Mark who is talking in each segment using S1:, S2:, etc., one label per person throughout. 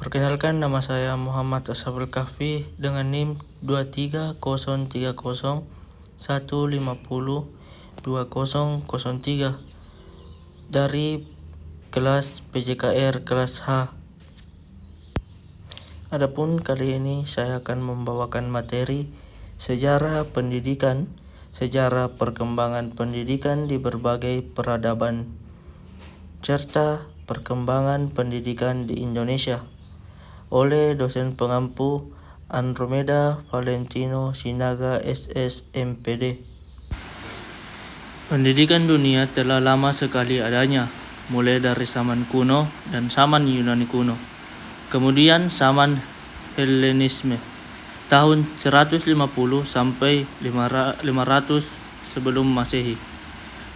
S1: Perkenalkan, nama saya Muhammad Ashabul Kahfi dengan NIM 23030150203 dari kelas PJKR kelas H. Adapun kali ini saya akan membawakan materi sejarah pendidikan, sejarah perkembangan pendidikan di berbagai peradaban, serta perkembangan pendidikan di Indonesia oleh dosen pengampu Andromeda Valentino Sinaga SS MPD. Pendidikan dunia telah lama sekali adanya, mulai dari zaman kuno dan zaman Yunani kuno, kemudian zaman Helenisme tahun 150 sampai 500 sebelum Masehi,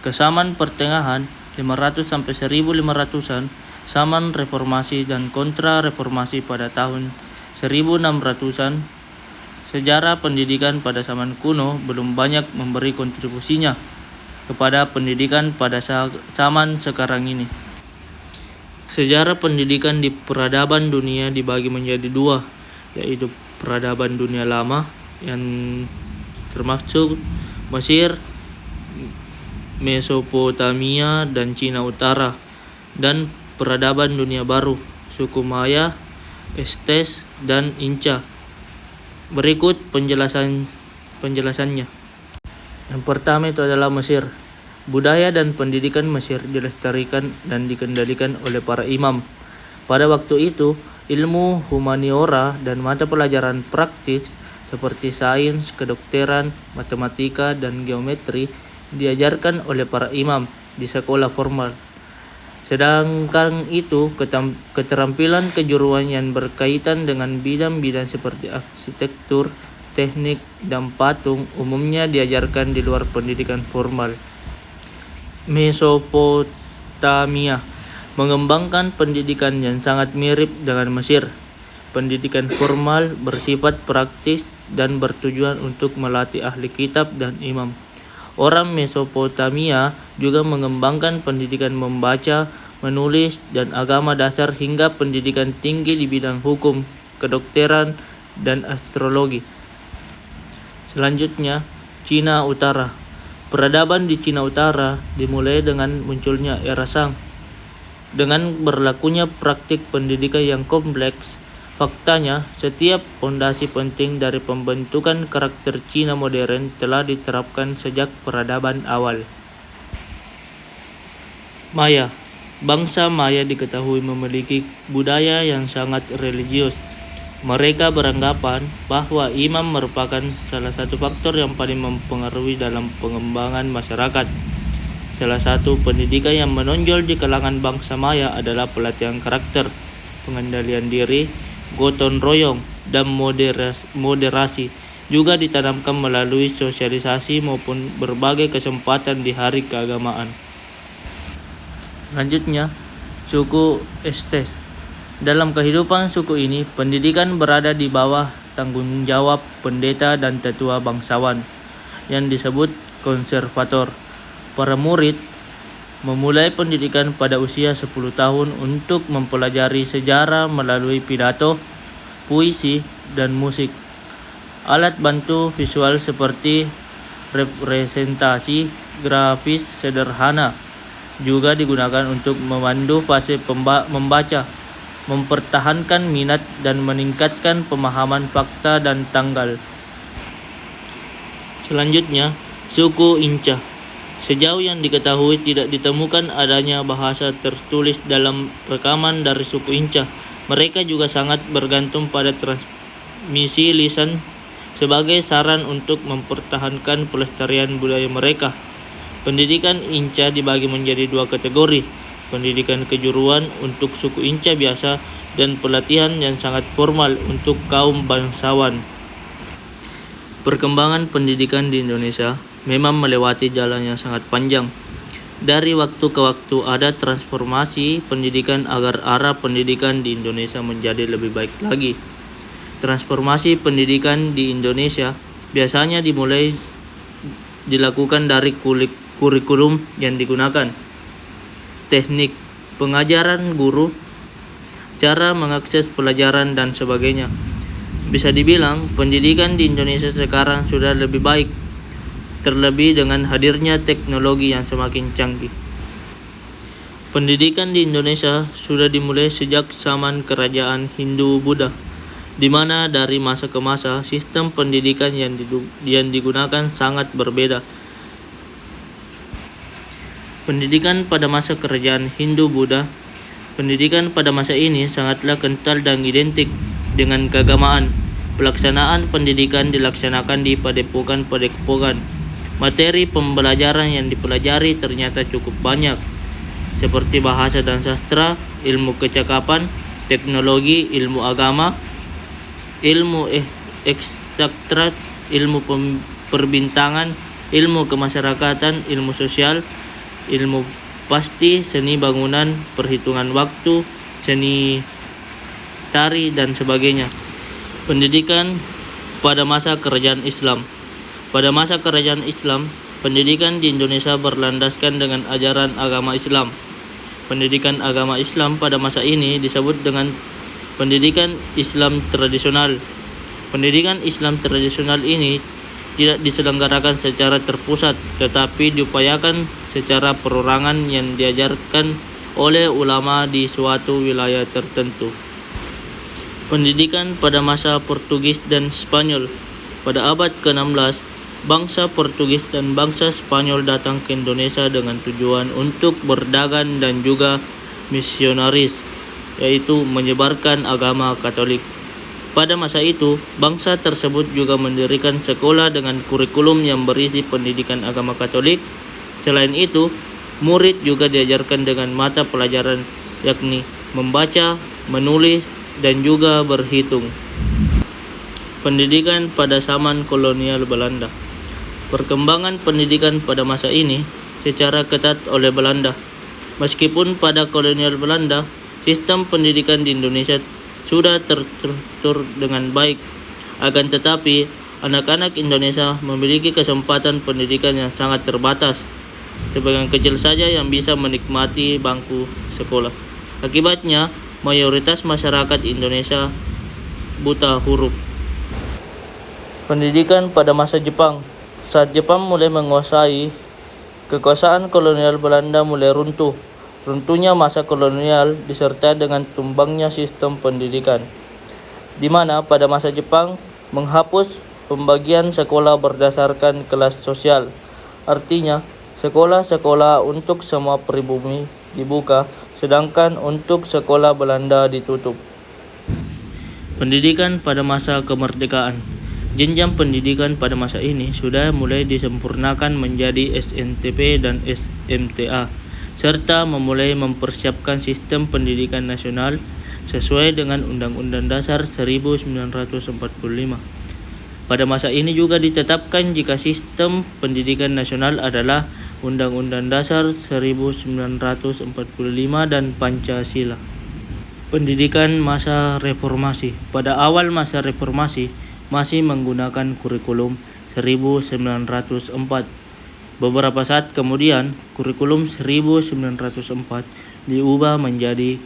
S1: ke zaman pertengahan 500 sampai 1500-an, zaman reformasi dan kontra-reformasi pada tahun 1600-an. Sejarah pendidikan pada zaman kuno belum banyak memberi kontribusinya kepada pendidikan pada zaman sekarang ini. Sejarah pendidikan di peradaban dunia dibagi menjadi dua, yaitu peradaban dunia lama yang termasuk Mesir, Mesopotamia, dan Cina Utara, dan peradaban dunia baru, suku Maya, Aztec, dan Inca. Berikut penjelasannya. Yang pertama itu adalah Mesir. Budaya dan pendidikan Mesir dilestarikan dan dikendalikan oleh para imam. Pada waktu itu, ilmu humaniora dan mata pelajaran praktis seperti sains, kedokteran, matematika, dan geometri diajarkan oleh para imam di sekolah formal. Sedangkan itu, keterampilan kejuruan yang berkaitan dengan bidang-bidang seperti arsitektur, teknik, dan patung umumnya diajarkan di luar pendidikan formal. Mesopotamia mengembangkan pendidikan yang sangat mirip dengan Mesir. Pendidikan formal bersifat praktis dan bertujuan untuk melatih ahli kitab dan imam. Orang Mesopotamia juga mengembangkan pendidikan membaca, menulis, dan agama dasar hingga pendidikan tinggi di bidang hukum, kedokteran, dan astrologi. Selanjutnya, Cina Utara. Peradaban di Cina Utara dimulai dengan munculnya era Shang. Dengan berlakunya praktik pendidikan yang kompleks, faktanya setiap fondasi penting dari pembentukan karakter Cina modern telah diterapkan sejak peradaban awal. Maya. Bangsa Maya diketahui memiliki budaya yang sangat religius. Mereka beranggapan bahwa imam merupakan salah satu faktor yang paling mempengaruhi dalam pengembangan masyarakat. Salah satu pendidikan yang menonjol di kalangan bangsa Maya adalah pelatihan karakter, pengendalian diri, gotong royong, dan moderasi. Juga ditanamkan melalui sosialisasi maupun berbagai kesempatan di hari keagamaan. Selanjutnya, suku Aztec. Dalam kehidupan suku ini, pendidikan berada di bawah tanggung jawab pendeta dan tetua bangsawan yang disebut konservator. Para murid memulai pendidikan pada usia 10 tahun untuk mempelajari sejarah melalui pidato, puisi, dan musik. Alat bantu visual seperti representasi grafis sederhana juga digunakan untuk memandu fase membaca, mempertahankan minat, dan meningkatkan pemahaman fakta dan tanggal. Selanjutnya, suku Inca. Sejauh yang diketahui, tidak ditemukan adanya bahasa tertulis dalam rekaman dari suku Inca. Mereka juga sangat bergantung pada transmisi lisan sebagai saran untuk mempertahankan pelestarian budaya mereka. Pendidikan Inca dibagi menjadi dua kategori: pendidikan kejuruan untuk suku Inca biasa dan pelatihan yang sangat formal untuk kaum bangsawan. Perkembangan pendidikan di Indonesia memang melewati jalan yang sangat panjang. Dari waktu ke waktu ada transformasi pendidikan agar arah pendidikan di Indonesia menjadi lebih baik lagi. Transformasi pendidikan di Indonesia biasanya dilakukan dari kurikulum yang digunakan, teknik pengajaran guru, cara mengakses pelajaran dan sebagainya. Bisa dibilang pendidikan di Indonesia sekarang sudah lebih baik, terlebih dengan hadirnya teknologi yang semakin canggih. Pendidikan di Indonesia sudah dimulai sejak zaman kerajaan Hindu-Buddha, di mana dari masa ke masa sistem pendidikan yang digunakan sangat berbeda. Pendidikan pada masa kerajaan Hindu-Buddha, pendidikan pada masa ini sangatlah kental dan identik dengan keagamaan. Pelaksanaan pendidikan dilaksanakan di padepokan-padepokan. Materi pembelajaran yang dipelajari ternyata cukup banyak, seperti bahasa dan sastra, ilmu kecakapan, teknologi, ilmu agama, ilmu eksakta, ilmu perbintangan, ilmu kemasyarakatan, ilmu sosial, ilmu pasti, seni bangunan, perhitungan waktu, seni tari, dan sebagainya. Pendidikan pada masa kerajaan Islam. Pada masa kerajaan Islam, pendidikan di Indonesia berlandaskan dengan ajaran agama Islam. Pendidikan agama Islam pada masa ini disebut dengan pendidikan Islam tradisional. Pendidikan Islam tradisional ini tidak diselenggarakan secara terpusat, tetapi diupayakan secara perorangan yang diajarkan oleh ulama di suatu wilayah tertentu. Pendidikan pada masa Portugis dan Spanyol. Pada abad ke-16, bangsa Portugis dan bangsa Spanyol datang ke Indonesia dengan tujuan untuk berdagang dan juga misionaris, yaitu menyebarkan agama Katolik. Pada masa itu, bangsa tersebut juga mendirikan sekolah dengan kurikulum yang berisi pendidikan agama Katolik. Selain itu, murid juga diajarkan dengan mata pelajaran yakni membaca, menulis, dan juga berhitung. Pendidikan pada zaman kolonial Belanda. Perkembangan pendidikan pada masa ini secara ketat oleh Belanda. Meskipun pada kolonial Belanda, sistem pendidikan di Indonesia sudah terstruktur dengan baik. Akan tetapi, anak-anak Indonesia memiliki kesempatan pendidikan yang sangat terbatas. Sebagian kecil saja yang bisa menikmati bangku sekolah. Akibatnya, mayoritas masyarakat Indonesia buta huruf. Pendidikan pada masa Jepang. Saat Jepang mulai menguasai, kekuasaan kolonial Belanda mulai runtuh. Runtuhnya masa kolonial disertai dengan tumbangnya sistem pendidikan, di mana pada masa Jepang menghapus pembagian sekolah berdasarkan kelas sosial. Artinya, sekolah-sekolah untuk semua pribumi dibuka, sedangkan untuk sekolah Belanda ditutup. Pendidikan pada masa kemerdekaan. Jenjang pendidikan pada masa ini sudah mulai disempurnakan menjadi SNTP dan SMTA, serta memulai mempersiapkan sistem pendidikan nasional sesuai dengan Undang-Undang Dasar 1945. Pada masa ini juga ditetapkan jika sistem pendidikan nasional adalah Undang-Undang Dasar 1945 dan Pancasila. Pendidikan masa reformasi. Pada awal masa reformasi masih menggunakan kurikulum 1904. Beberapa saat kemudian, kurikulum 1904 diubah menjadi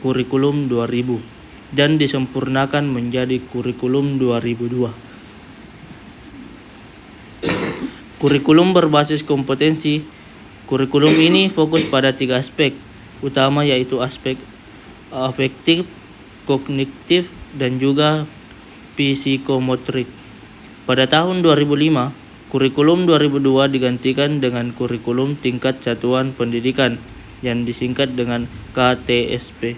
S1: kurikulum 2000 dan disempurnakan menjadi kurikulum 2002. Kurikulum berbasis kompetensi. Kurikulum ini fokus pada 3 aspek utama, yaitu aspek afektif, kognitif, dan juga psikomotorik. Pada tahun 2005, kurikulum 2002 digantikan dengan kurikulum tingkat satuan pendidikan yang disingkat dengan KTSP.